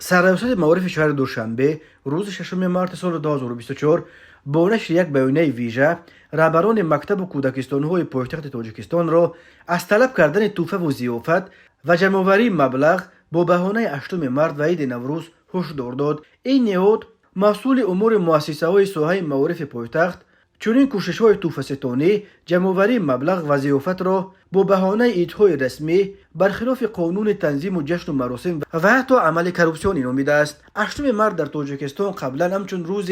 سرایوسط معارف شهر دوشنبه روز 6 مارس سال 2024 با نشر یک بیانیه ویژه رهبران مکتب و کودکستان‌های پایتخت تاجیکستان را از طلب کردن تحفه و ضیافت و جمع‌آوری مبلغ با بهانه 8 مارس و عید نوروز هشدار داد. این نهاد مسئول امور مؤسسه‌های ساحه معارف پایتخت چنین کوشش‌های تحفه‌ستانی جمع‌آوری مبلغ و ضیافت را با بهانه عیدهای رسمی برخلاف قانون تنظیم و جشن و مراسم و حتی عمل کروپسیونی نامیده است. 8 مارس در تاجیکستان قبلا همچون روز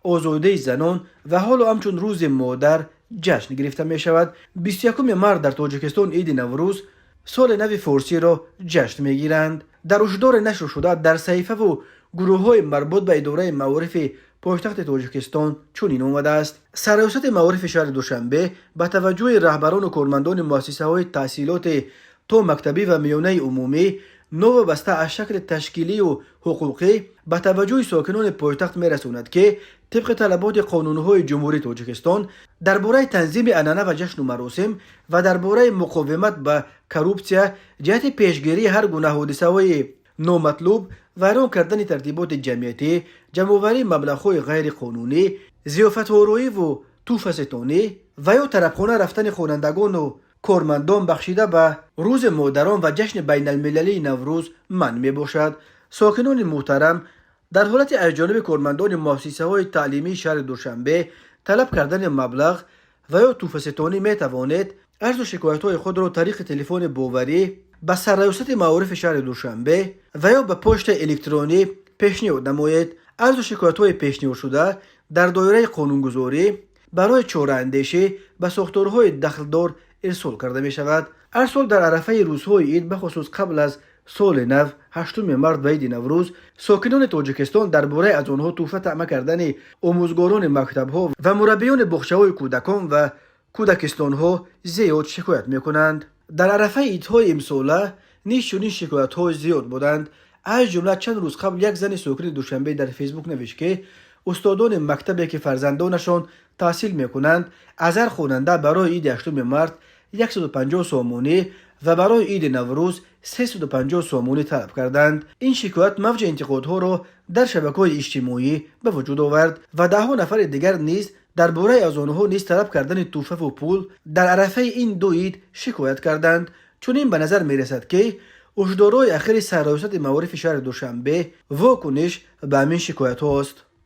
آزادی زنان و حالا همچون روز مادر جشن گرفته می شود. 21 مارس در تاجیکستان عید نوروز سال نو فارسی را جشن می گیرند. در هشدار نشر شده در صحیفه و گروه های مربوط به اداره معارف پایتخت تاجیکستان چنین آمده است: سرایوسط معارف شهر دوشنبه به توجه رهبران و کارمندان مؤسسه های تحصیلات تا مکتبی و میانه عمومی نو بسته از شکل تشکیلی و حقوقی به توجه ساکنان پایتخت می رساند که طبق طلبات قانون‌های جمهوری تاجیکستان درباره تنظیم عنعنه و جشن و مراسم و درباره مقاومت به کروپسیا جهت پیشگیری هر گونه حادثه‌های نامطلوب ویران کردن ترتیبات جمعیتی، جمع‌آوری مبلغ‌های غیر قانونی، ضیافت‌آرایی و تحفه‌ستانی و یا طربخانه رفتن خوانندگان و کارمندان بخشیده به روز مادران و جشن بین المللی نوروز منع می باشد. ساکنان محترم، در حالت از جانب کارمندان مؤسسه‌های تعلیمی شهر دوشنبه طلب کردن مبلغ و یا تحفه‌ستانی می توانید عرض و شکایت‌های خود را طریق تلفن باوری به سرایوسط معارف شهر دوشنبه و یا به پست الکترونی پیشنهاد نمایید. عرض و شکایت‌های پیشنهاد شده در دایره قانونگذاری برای چاره‌اندیشی به ساختارهای دخلدار ارسال کرده می شود. هر سال در عرفه روزهای عید به خصوص قبل از سال نو 8 مارس و عید نوروز ساکنان تاجیکستان درباره از آنها تحفه طعمه کردن آموزگاران مکتب‌ها و مربیان باغچه‌های کودکان و کودکستان‌ها زیاد شکایت می‌کنند. در عرفه عیدهای امساله نیز چنین شکایت‌ها زیاد بودند. از جمله چند روز قبل یک زن ساکن دوشنبه در فیسبوک نوشت که استادان مکتبی که فرزندانشان تحصیل می‌کنند از هر خواننده برای عید 8 مارس 150 سومونی و برای عید نوروز 350 سومونی طلب کردند. این شکایت موج انتقادها را در شبکه‌های اجتماعی به وجود آورد و ده ها نفر دیگر نیز درباره از آنها نیز طلب کردن تحفه و پول در عرفه این دو عید شکایت کردند. چنین به نظر می‌رسد که هشدارهای اخیر سرایوسط معارف شهر دوشنبه واکنش به همین شکایت هاست.